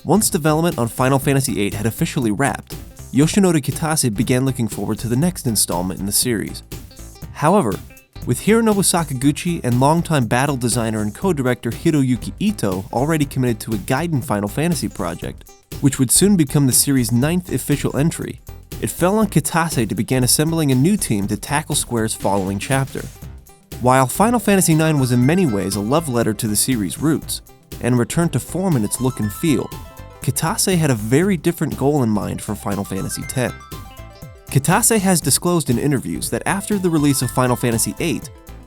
Once development on Final Fantasy VIII had officially wrapped, Yoshinori Kitase began looking forward to the next installment in the series. However, with Hironobu Sakaguchi and longtime battle designer and co-director Hiroyuki Ito already committed to a Gaiden Final Fantasy project, which would soon become the series' 9th official entry, it fell on Kitase to begin assembling a new team to tackle Square's following chapter. While Final Fantasy IX was in many ways a love letter to the series' roots, and returned to form in its look and feel, Kitase had a very different goal in mind for Final Fantasy X. Kitase has disclosed in interviews that after the release of Final Fantasy VIII,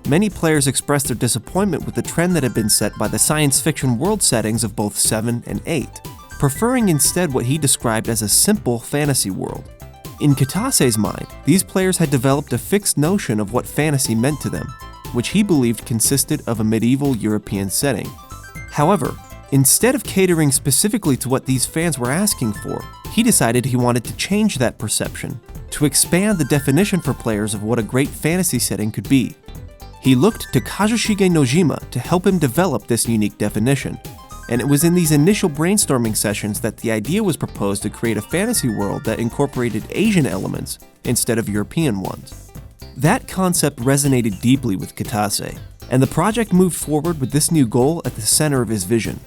many players expressed their disappointment with the trend that had been set by the science fiction world settings of both 7 and 8, preferring instead what he described as a simple fantasy world. In Kitase's mind, these players had developed a fixed notion of what fantasy meant to them, which he believed consisted of a medieval European setting. However, instead of catering specifically to what these fans were asking for, he decided he wanted to change that perception, to expand the definition for players of what a great fantasy setting could be. He looked to KAZUSHIGE NOJIMA to help him develop this unique definition, and it was in these initial brainstorming sessions that the idea was proposed to create a fantasy world that incorporated Asian elements instead of European ones. That concept resonated deeply with Kitase, and the project moved forward with this new goal at the center of his vision.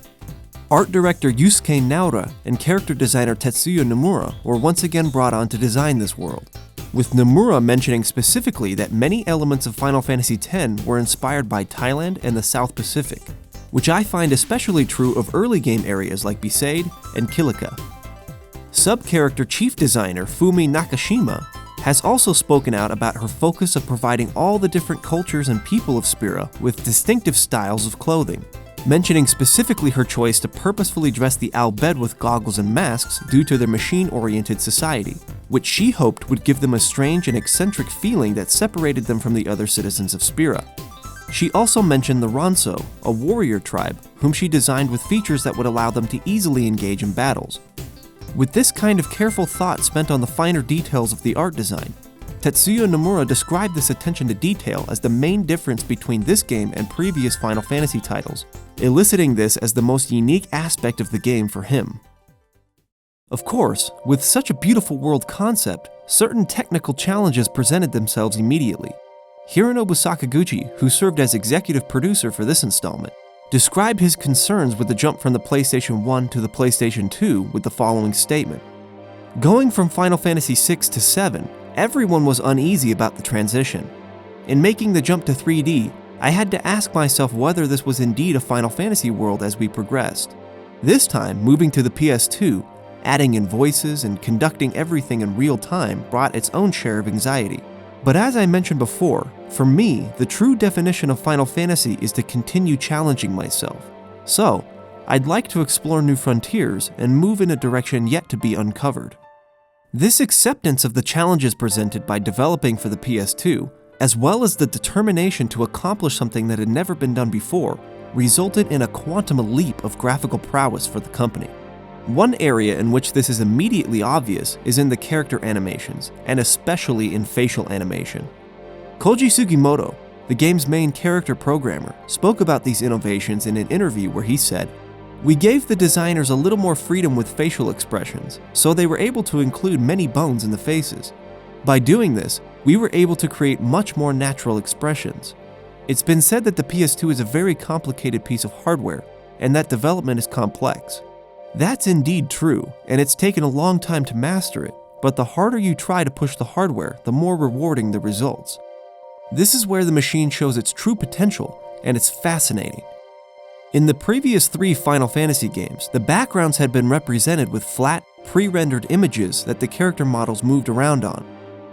Art director Yusuke Naura and character designer Tetsuya Nomura were once again brought on to design this world, with Nomura mentioning specifically that many elements of Final Fantasy X were inspired by Thailand and the South Pacific, which I find especially true of early game areas like Besaid and Kilika. Sub-character chief designer FUMI Nakashima has also spoken out about her focus of providing all the different cultures and people of Spira with distinctive styles of clothing, mentioning specifically her choice to purposefully dress the Al-Bhed with goggles and masks due to their machine-oriented society, which she hoped would give them a strange and eccentric feeling that separated them from the other citizens of Spira. She also mentioned the Ronso, a warrior tribe, whom she designed with features that would allow them to easily engage in battles. With this kind of careful thought spent on the finer details of the art design, Tetsuya Nomura described this attention to detail as the main difference between this game and previous Final Fantasy titles, eliciting this as the most unique aspect of the game for him. Of course, with such a beautiful world concept, certain technical challenges presented themselves immediately. Hironobu Sakaguchi, who served as executive producer for this installment, described his concerns with the jump from the PlayStation 1 to the PlayStation 2 with the following statement. Going from Final Fantasy VI to 7, everyone was uneasy about the transition. In making the jump to 3D, I had to ask myself whether this was indeed a Final Fantasy world as we progressed. This time, moving to the PS2, adding in voices and conducting everything in real time brought its own share of anxiety. But as I mentioned before, for me, the true definition of Final Fantasy is to continue challenging myself. So, I'd like to explore new frontiers and move in a direction yet to be uncovered. This acceptance of the challenges presented by developing for the PS2, as well as the determination to accomplish something that had never been done before, resulted in a quantum leap of graphical prowess for the company. One area in which this is immediately obvious is in the character animations, and especially in facial animation. Koji Sugimoto, the game's main character programmer, spoke about these innovations in an interview where he said, "We gave the designers a little more freedom with facial expressions, so they were able to include many bones in the faces. By doing this, we were able to create much more natural expressions. It's been said that the PS2 is a very complicated piece of hardware, and that development is complex. That's indeed true, and it's taken a long time to master it, but the harder you try to push the hardware, the more rewarding the results. This is where the machine shows its true potential, and it's fascinating." In the previous 3 Final Fantasy games, the backgrounds had been represented with flat, pre-rendered images that the character models moved around on.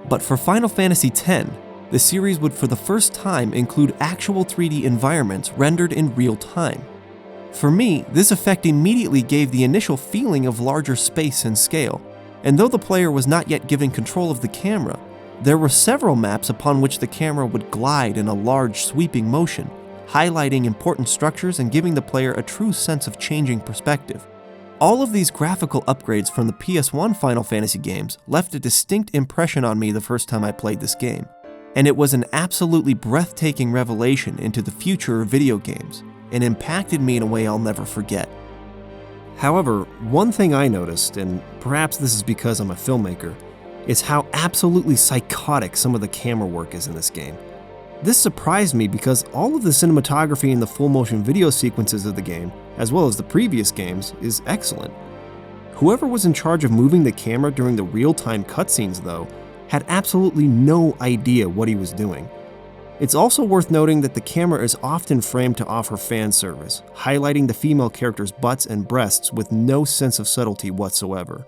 But for Final Fantasy X, the series would for the first time include actual 3D environments rendered in real time. For me, this effect immediately gave the initial feeling of larger space and scale, and though the player was not yet given control of the camera, there were several maps upon which the camera would glide in a large sweeping motion, highlighting important structures and giving the player a true sense of changing perspective. All of these graphical upgrades from the PS1 Final Fantasy games left a distinct impression on me the first time I played this game, and it was an absolutely breathtaking revelation into the future of video games, and impacted me in a way I'll never forget. However, one thing I noticed, and perhaps this is because I'm a filmmaker, is how absolutely psychotic some of the camera work is in this game. This surprised me because all of the cinematography in the full motion video sequences of the game, as well as the previous games, is excellent. Whoever was in charge of moving the camera during the real-time cutscenes, though, had absolutely no idea what he was doing. It's also worth noting that the camera is often framed to offer fan service, highlighting the female characters' butts and breasts with no sense of subtlety whatsoever.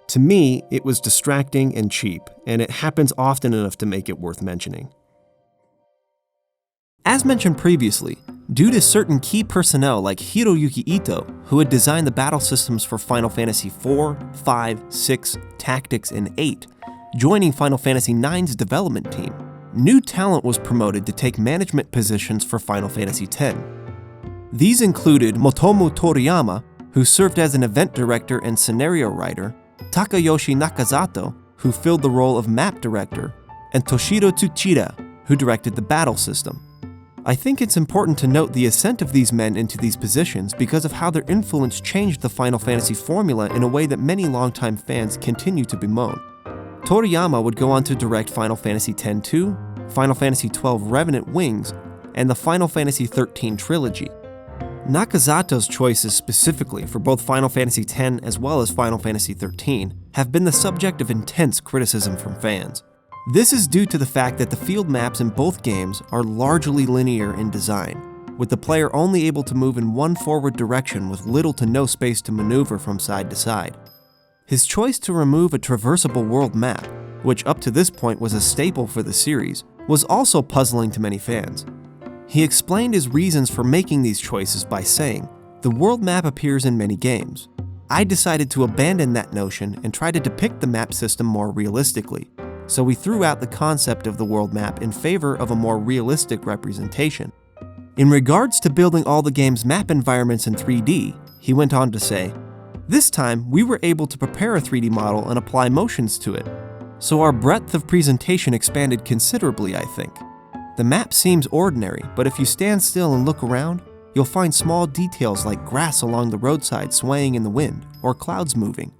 To me, it was distracting and cheap, and it happens often enough to make it worth mentioning. As mentioned previously, due to certain key personnel like Hiroyuki Ito, who had designed the battle systems for Final Fantasy IV, V, VI, Tactics, and 8, joining Final Fantasy IX's development team, new talent was promoted to take management positions for Final Fantasy X. These included Motomu Toriyama, who served as an event director and scenario writer, Takayoshi Nakazato, who filled the role of map director, and Toshiro Tsuchida, who directed the battle system. I think it's important to note the ascent of these men into these positions because of how their influence changed the Final Fantasy formula in a way that many longtime fans continue to bemoan. Toriyama would go on to direct Final Fantasy X-2, Final Fantasy XII Revenant Wings, and the Final Fantasy XIII trilogy. Nakazato's choices specifically for both Final Fantasy X as well as Final Fantasy XIII have been the subject of intense criticism from fans. This is due to the fact that the field maps in both games are largely linear in design, with the player only able to move in one forward direction with little to no space to maneuver from side to side. His choice to remove a traversable world map, which up to this point was a staple for the series, was also puzzling to many fans. He explained his reasons for making these choices by saying, "The world map appears in many games. I decided to abandon that notion and try to depict the map system more realistically, so we threw out the concept of the world map in favor of a more realistic representation." In regards to building all the game's map environments in 3D, he went on to say, "This time we were able to prepare a 3D model and apply motions to it, so our breadth of presentation expanded considerably, I think. The map seems ordinary, but if you stand still and look around, you'll find small details like grass along the roadside swaying in the wind, or clouds moving.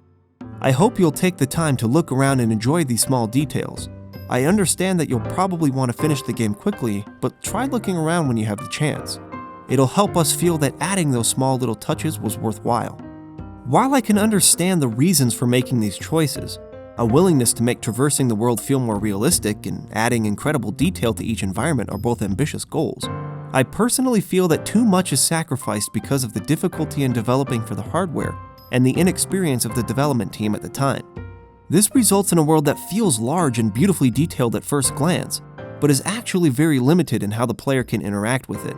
I hope you'll take the time to look around and enjoy these small details. I understand that you'll probably want to finish the game quickly, but try looking around when you have the chance. It'll help us feel that adding those small little touches was worthwhile." While I can understand the reasons for making these choices, a willingness to make traversing the world feel more realistic and adding incredible detail to each environment are both ambitious goals, I personally feel that too much is sacrificed because of the difficulty in developing for the hardware and the inexperience of the development team at the time. This results in a world that feels large and beautifully detailed at first glance, but is actually very limited in how the player can interact with it.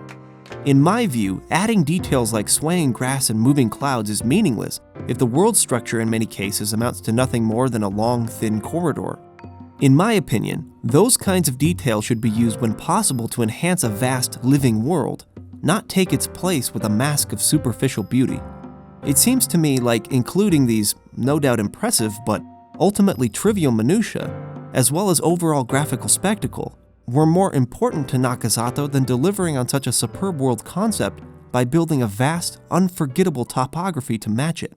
In my view, adding details like swaying grass and moving clouds is meaningless if the world structure in many cases amounts to nothing more than a long, thin corridor. In my opinion, those kinds of details should be used when possible to enhance a vast, living world, not take its place with a mask of superficial beauty. It seems to me like including these, no doubt impressive, but ultimately trivial minutiae, as well as overall graphical spectacle, were more important to Nakazato than delivering on such a superb world concept by building a vast, unforgettable topography to match it.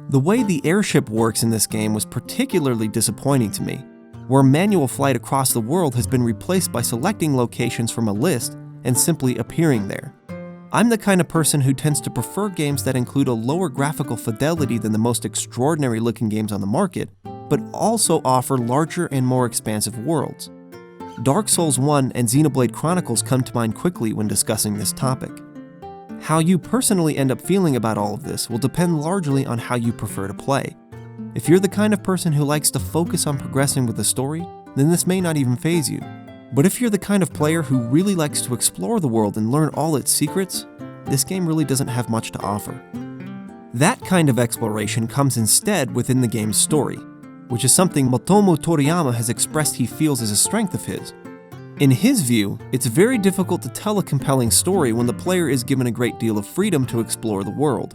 The way the airship works in this game was particularly disappointing to me, where manual flight across the world has been replaced by selecting locations from a list and simply appearing there. I'm the kind of person who tends to prefer games that include a lower graphical fidelity than the most extraordinary looking games on the market, but also offer larger and more expansive worlds. Dark Souls 1 and Xenoblade Chronicles come to mind quickly when discussing this topic. How you personally end up feeling about all of this will depend largely on how you prefer to play. If you're the kind of person who likes to focus on progressing with the story, then this may not even faze you. But if you're the kind of player who really likes to explore the world and learn all its secrets, this game really doesn't have much to offer. That kind of exploration comes instead within the game's story, which is something Motomu Toriyama has expressed he feels is a strength of his. In his view, it's very difficult to tell a compelling story when the player is given a great deal of freedom to explore the world.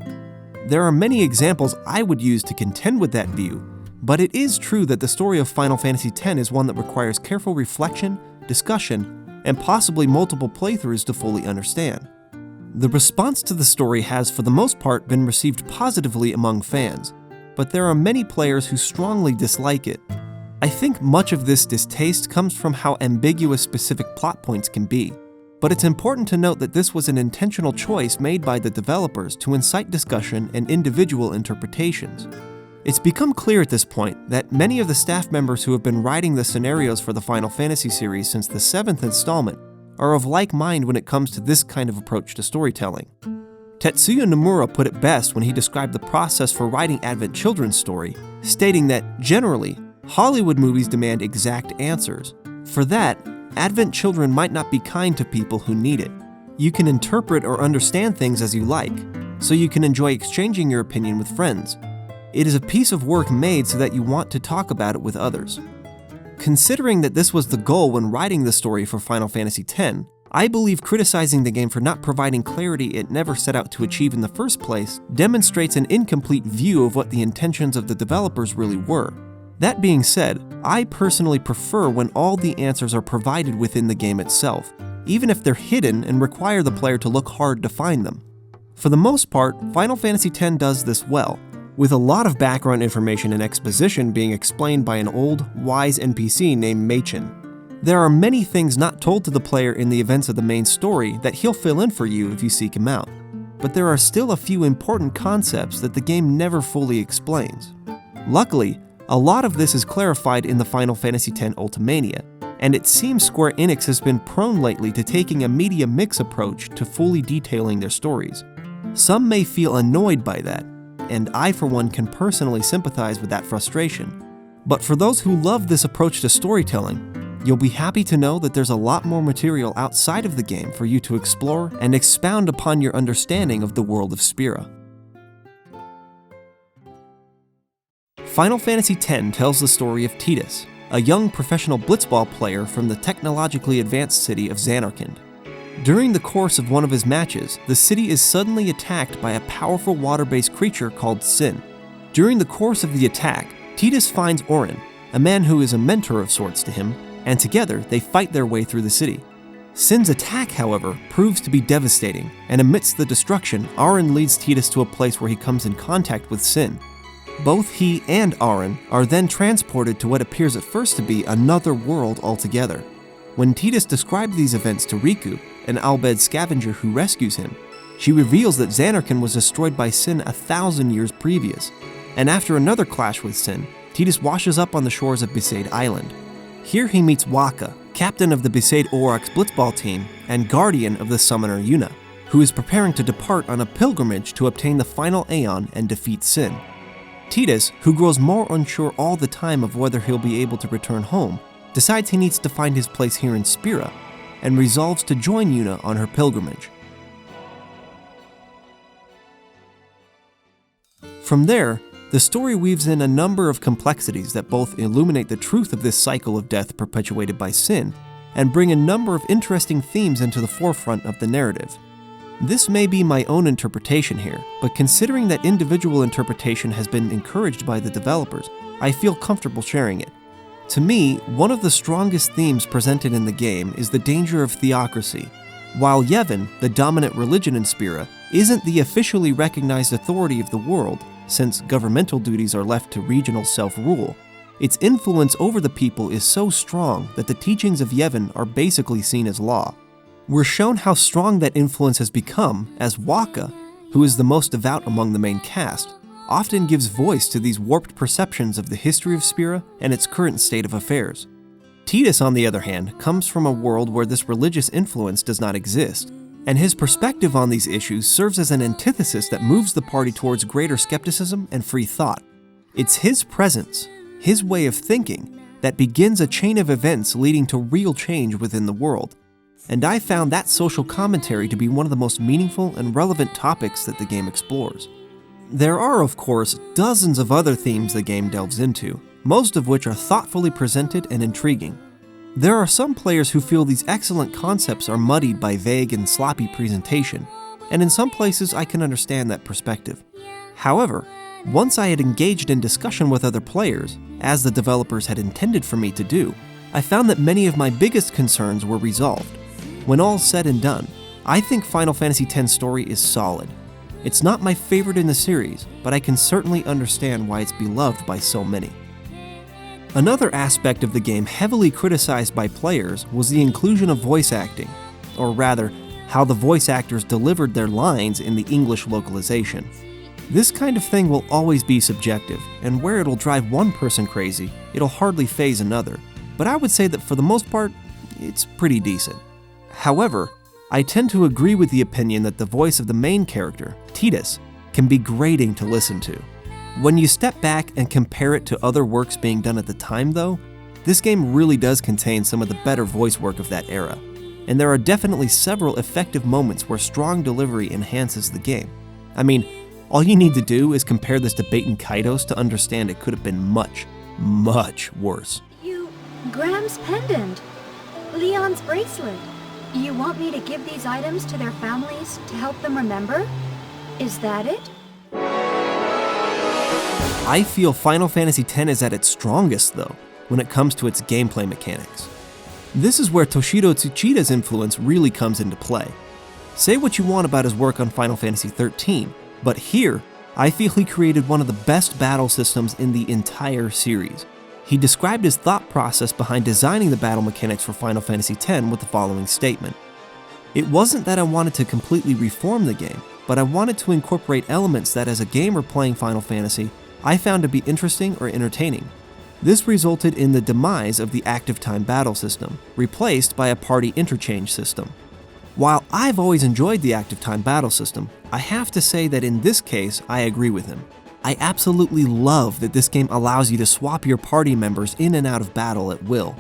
There are many examples I would use to contend with that view, but it is true that the story of Final Fantasy X is one that requires careful reflection, discussion, and possibly multiple playthroughs to fully understand. The response to the story has, for the most part, been received positively among fans, but there are many players who strongly dislike it. I think much of this distaste comes from how ambiguous specific plot points can be, but it's important to note that this was an intentional choice made by the developers to incite discussion and individual interpretations. It's become clear at this point that many of the staff members who have been writing the scenarios for the Final Fantasy series since the 7th installment are of like mind when it comes to this kind of approach to storytelling. Tetsuya Nomura put it best when he described the process for writing Advent Children's story, stating that, generally, Hollywood movies demand exact answers. For that, Advent Children might not be kind to people who need it. You can interpret or understand things as you like, so you can enjoy exchanging your opinion with friends. It is a piece of work made so that you want to talk about it with others. Considering that this was the goal when writing the story for Final Fantasy X, I believe criticizing the game for not providing clarity it never set out to achieve in the first place demonstrates an incomplete view of what the intentions of the developers really were. That being said, I personally prefer when all the answers are provided within the game itself, even if they're hidden and require the player to look hard to find them. For the most part, Final Fantasy X does this well, with a lot of background information and exposition being explained by an old, wise NPC named Machen. There are many things not told to the player in the events of the main story that he'll fill in for you if you seek him out, but there are still a few important concepts that the game never fully explains. Luckily, a lot of this is clarified in the Final Fantasy X Ultimania, and it seems Square-Enix has been prone lately to taking a media mix approach to fully detailing their stories. Some may feel annoyed by that, and I for one can personally sympathize with that frustration. But for those who love this approach to storytelling, you'll be happy to know that there's a lot more material outside of the game for you to explore and expound upon your understanding of the world of Spira. Final Fantasy X tells the story of Tidus, a young professional blitzball player from the technologically advanced city of Zanarkand. During the course of one of his matches, the city is suddenly attacked by a powerful water-based creature called Sin. During the course of the attack, Tidus finds Auron, a man who is a mentor of sorts to him, and together they fight their way through the city. Sin's attack, however, proves to be devastating, and amidst the destruction, Auron leads Tidus to a place where he comes in contact with Sin. Both he and Auron are then transported to what appears at first to be another world altogether. When Tidus described these events to Riku, an Albed scavenger who rescues him, she reveals that Zanarkand was destroyed by Sin 1,000 years previous, and after another clash with Sin, Tidus washes up on the shores of Besaid Island. Here he meets Wakka, captain of the Besaid Aurochs blitzball team and guardian of the summoner Yuna, who is preparing to depart on a pilgrimage to obtain the final Aeon and defeat Sin. Tidus, who grows more unsure all the time of whether he'll be able to return home, decides he needs to find his place here in Spira, and resolves to join Yuna on her pilgrimage. From there, the story weaves in a number of complexities that both illuminate the truth of this cycle of death perpetuated by Sin, and bring a number of interesting themes into the forefront of the narrative. This may be my own interpretation here, but considering that individual interpretation has been encouraged by the developers, I feel comfortable sharing it. To me, one of the strongest themes presented in the game is the danger of theocracy. While Yevon, the dominant religion in Spira, isn't the officially recognized authority of the world, since governmental duties are left to regional self-rule, its influence over the people is so strong that the teachings of Yevon are basically seen as law. We're shown how strong that influence has become as Wakka, who is the most devout among the main cast, often gives voice to these warped perceptions of the history of Spira and its current state of affairs. Tidus, on the other hand, comes from a world where this religious influence does not exist, and his perspective on these issues serves as an antithesis that moves the party towards greater skepticism and free thought. It's his presence, his way of thinking, that begins a chain of events leading to real change within the world, and I found that social commentary to be one of the most meaningful and relevant topics that the game explores. There are, of course, dozens of other themes the game delves into, most of which are thoughtfully presented and intriguing. There are some players who feel these excellent concepts are muddied by vague and sloppy presentation, and in some places I can understand that perspective. However, once I had engaged in discussion with other players, as the developers had intended for me to do, I found that many of my biggest concerns were resolved. When all's said and done, I think Final Fantasy X's story is solid. It's not my favorite in the series, but I can certainly understand why it's beloved by so many. Another aspect of the game heavily criticized by players was the inclusion of voice acting, or rather, how the voice actors delivered their lines in the English localization. This kind of thing will always be subjective, and where it'll drive one person crazy, it'll hardly faze another, but I would say that for the most part, it's pretty decent. However, I tend to agree with the opinion that the voice of the main character, Tidus, can be grating to listen to. When you step back and compare it to other works being done at the time though, this game really does contain some of the better voice work of that era, and there are definitely several effective moments where strong delivery enhances the game. I mean, all you need to do is compare this to Baten Kaitos to understand it could have been much, much worse. Graham's pendant, Leon's bracelet. You want me to give these items to their families to help them remember? Is that it? I feel Final Fantasy X is at its strongest though, when it comes to its gameplay mechanics. This is where Toshiro Tsuchida's influence really comes into play. Say what you want about his work on Final Fantasy XIII, but here, I feel he created one of the best battle systems in the entire series. He described his thought process behind designing the battle mechanics for Final Fantasy X with the following statement. It wasn't that I wanted to completely reform the game, but I wanted to incorporate elements that as a gamer playing Final Fantasy, I found to be interesting or entertaining. This resulted in the demise of the active time battle system, replaced by a party interchange system. While I've always enjoyed the active time battle system, I have to say that in this case, I agree with him. I absolutely love that this game allows you to swap your party members in and out of battle at will.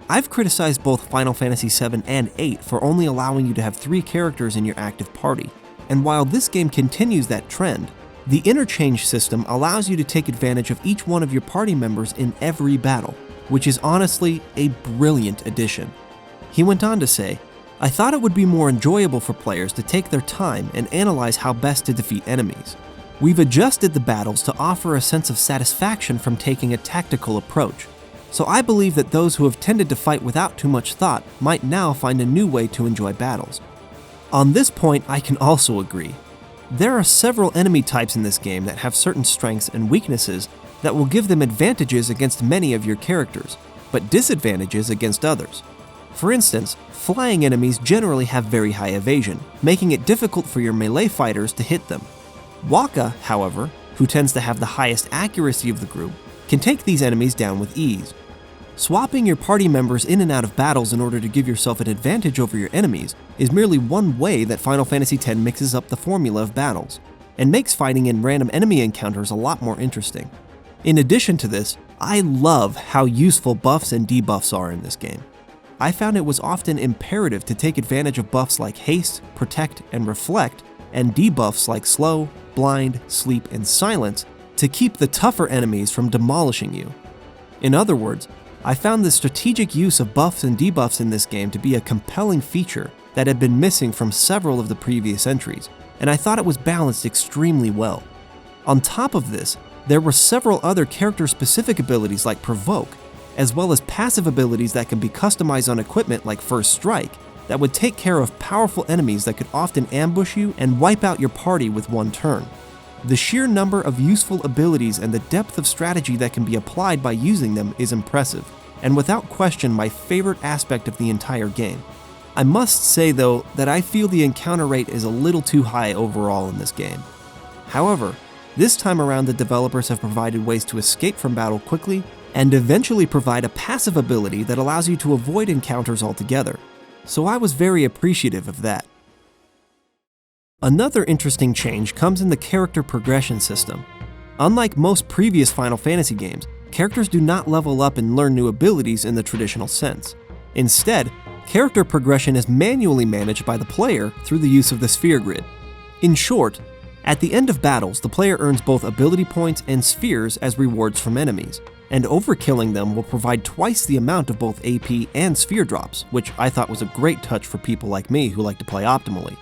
I've criticized both Final Fantasy VII and VIII for only allowing you to have 3 characters in your active party, and while this game continues that trend, the interchange system allows you to take advantage of each one of your party members in every battle, which is honestly a brilliant addition. He went on to say, I thought it would be more enjoyable for players to take their time and analyze how best to defeat enemies. We've adjusted the battles to offer a sense of satisfaction from taking a tactical approach, so I believe that those who have tended to fight without too much thought might now find a new way to enjoy battles. On this point, I can also agree. There are several enemy types in this game that have certain strengths and weaknesses that will give them advantages against many of your characters, but disadvantages against others. For instance, flying enemies generally have very high evasion, making it difficult for your melee fighters to hit them. Wakka, however, who tends to have the highest accuracy of the group, can take these enemies down with ease. Swapping your party members in and out of battles in order to give yourself an advantage over your enemies is merely one way that Final Fantasy X mixes up the formula of battles, and makes fighting in random enemy encounters a lot more interesting. In addition to this, I love how useful buffs and debuffs are in this game. I found it was often imperative to take advantage of buffs like haste, protect, and reflect, and debuffs like slow, blind, sleep, and silence to keep the tougher enemies from demolishing you. In other words, I found the strategic use of buffs and debuffs in this game to be a compelling feature that had been missing from several of the previous entries, and I thought it was balanced extremely well. On top of this, there were several other character-specific abilities like Provoke, as well as passive abilities that can be customized on equipment like First Strike, that would take care of powerful enemies that could often ambush you and wipe out your party with one turn. The sheer number of useful abilities and the depth of strategy that can be applied by using them is impressive, and without question my favorite aspect of the entire game. I must say though that I feel the encounter rate is a little too high overall in this game. However, this time around the developers have provided ways to escape from battle quickly and eventually provide a passive ability that allows you to avoid encounters altogether, so I was very appreciative of that. Another interesting change comes in the character progression system. Unlike most previous Final Fantasy games, characters do not level up and learn new abilities in the traditional sense. Instead, character progression is manually managed by the player through the use of the sphere grid. In short, at the end of battles, the player earns both ability points and spheres as rewards from enemies, and overkilling them will provide twice the amount of both AP and sphere drops, which I thought was a great touch for people like me who like to play optimally.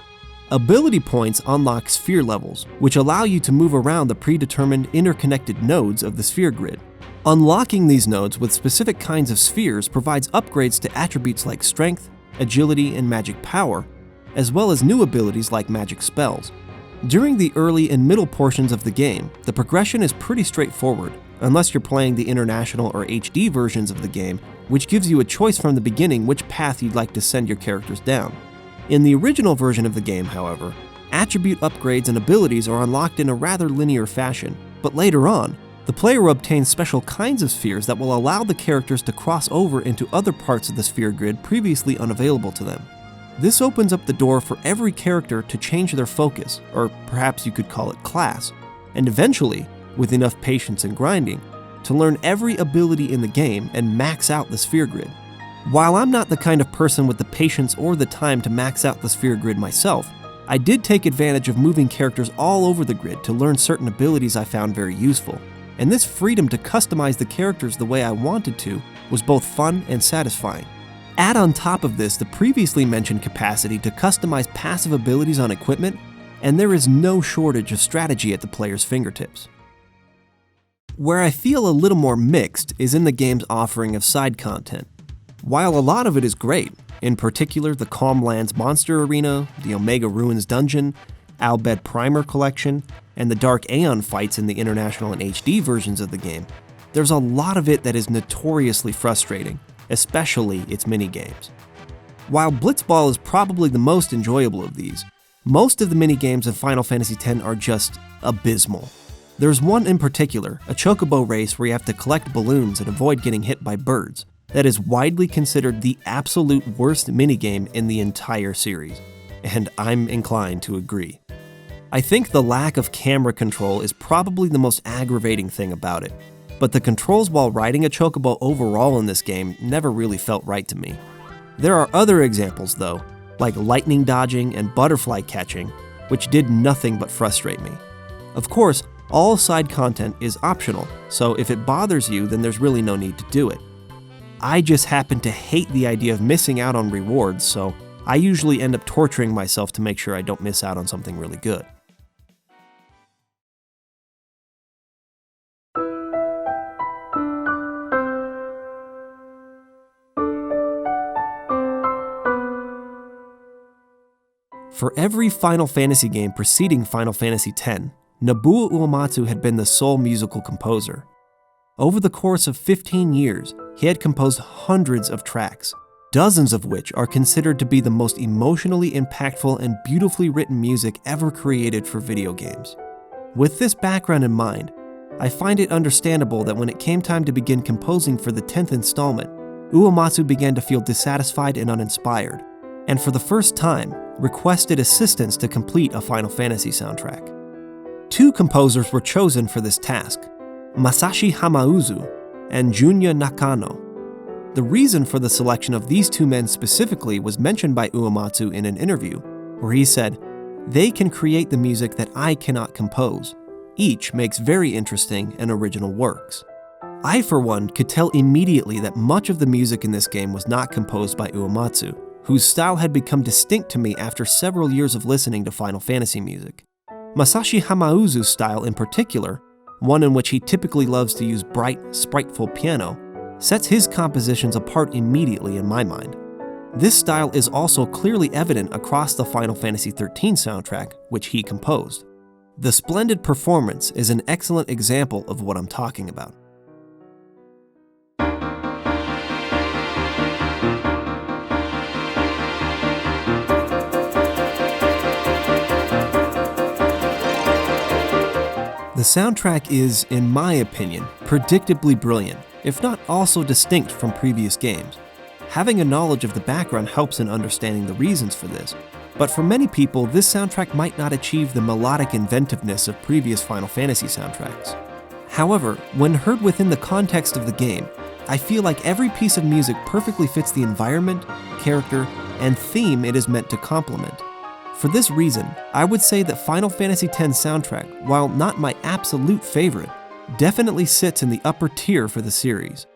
Ability points unlock sphere levels, which allow you to move around the predetermined interconnected nodes of the sphere grid. Unlocking these nodes with specific kinds of spheres provides upgrades to attributes like strength, agility, and magic power, as well as new abilities like magic spells. During the early and middle portions of the game, the progression is pretty straightforward, unless you're playing the international or HD versions of the game, which gives you a choice from the beginning which path you'd like to send your characters down. In the original version of the game, however, attribute upgrades and abilities are unlocked in a rather linear fashion, but later on, the player will obtain special kinds of spheres that will allow the characters to cross over into other parts of the sphere grid previously unavailable to them. This opens up the door for every character to change their focus, or perhaps you could call it class, and eventually, with enough patience and grinding, to learn every ability in the game and max out the sphere grid. While I'm not the kind of person with the patience or the time to max out the sphere grid myself, I did take advantage of moving characters all over the grid to learn certain abilities I found very useful, and this freedom to customize the characters the way I wanted to was both fun and satisfying. Add on top of this the previously mentioned capacity to customize passive abilities on equipment, and there is no shortage of strategy at the player's fingertips. Where I feel a little more mixed is in the game's offering of side content. While a lot of it is great, in particular the Calm Lands Monster Arena, the Omega Ruins Dungeon, Albed Primer Collection, and the Dark Aeon fights in the International and HD versions of the game, there's a lot of it that is notoriously frustrating, especially its minigames. While Blitzball is probably the most enjoyable of these, most of the minigames in Final Fantasy X are just abysmal. There's one in particular, a chocobo race where you have to collect balloons and avoid getting hit by birds, that is widely considered the absolute worst minigame in the entire series, and I'm inclined to agree. I think the lack of camera control is probably the most aggravating thing about it, but the controls while riding a chocobo overall in this game never really felt right to me. There are other examples though, like lightning dodging and butterfly catching, which did nothing but frustrate me. Of course, all side content is optional, so if it bothers you, then there's really no need to do it. I just happen to hate the idea of missing out on rewards, so I usually end up torturing myself to make sure I don't miss out on something really good. For every Final Fantasy game preceding Final Fantasy X, Nobuo Uematsu had been the sole musical composer. Over the course of 15 years, he had composed hundreds of tracks, dozens of which are considered to be the most emotionally impactful and beautifully written music ever created for video games. With this background in mind, I find it understandable that when it came time to begin composing for the 10th installment, Uematsu began to feel dissatisfied and uninspired, and for the first time, requested assistance to complete a Final Fantasy soundtrack. Two composers were chosen for this task, Masashi Hamauzu and Junya Nakano. The reason for the selection of these two men specifically was mentioned by Uematsu in an interview, where he said, "They can create the music that I cannot compose. Each makes very interesting and original works." I, for one, could tell immediately that much of the music in this game was not composed by Uematsu, whose style had become distinct to me after several years of listening to Final Fantasy music. Masashi Hamauzu's style in particular, one in which he typically loves to use bright, spriteful piano, sets his compositions apart immediately in my mind. This style is also clearly evident across the Final Fantasy XIII soundtrack, which he composed. The splendid performance is an excellent example of what I'm talking about. The soundtrack is, in my opinion, predictably brilliant, if not also distinct from previous games. Having a knowledge of the background helps in understanding the reasons for this, but for many people, this soundtrack might not achieve the melodic inventiveness of previous Final Fantasy soundtracks. However, when heard within the context of the game, I feel like every piece of music perfectly fits the environment, character, and theme it is meant to complement. For this reason, I would say that Final Fantasy X soundtrack, while not my absolute favorite, definitely sits in the upper tier for the series.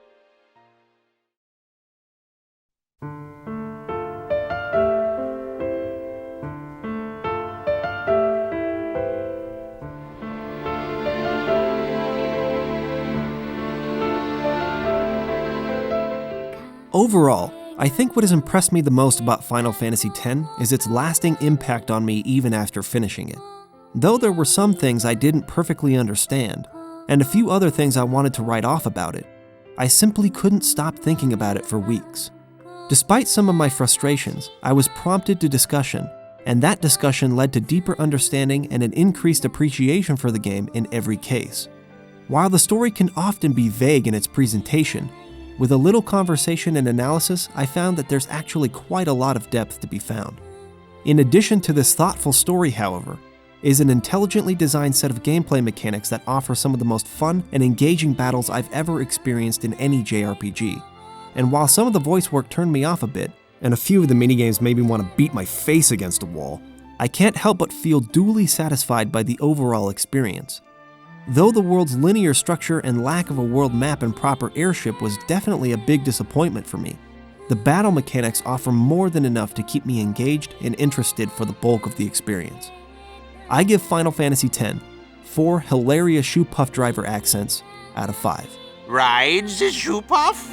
Overall, I think what has impressed me the most about Final Fantasy X is its lasting impact on me even after finishing it. Though there were some things I didn't perfectly understand, and a few other things I wanted to write off about it, I simply couldn't stop thinking about it for weeks. Despite some of my frustrations, I was prompted to discussion, and that discussion led to deeper understanding and an increased appreciation for the game in every case. While the story can often be vague in its presentation, with a little conversation and analysis, I found that there's actually quite a lot of depth to be found. In addition to this thoughtful story, however, is an intelligently designed set of gameplay mechanics that offer some of the most fun and engaging battles I've ever experienced in any JRPG. And while some of the voice work turned me off a bit, and a few of the minigames made me want to beat my face against a wall, I can't help but feel duly satisfied by the overall experience. Though the world's linear structure and lack of a world map and proper airship was definitely a big disappointment for me, the battle mechanics offer more than enough to keep me engaged and interested for the bulk of the experience. I give Final Fantasy X 4 hilarious shoe puff driver accents out of 5. Rides the shoe puff?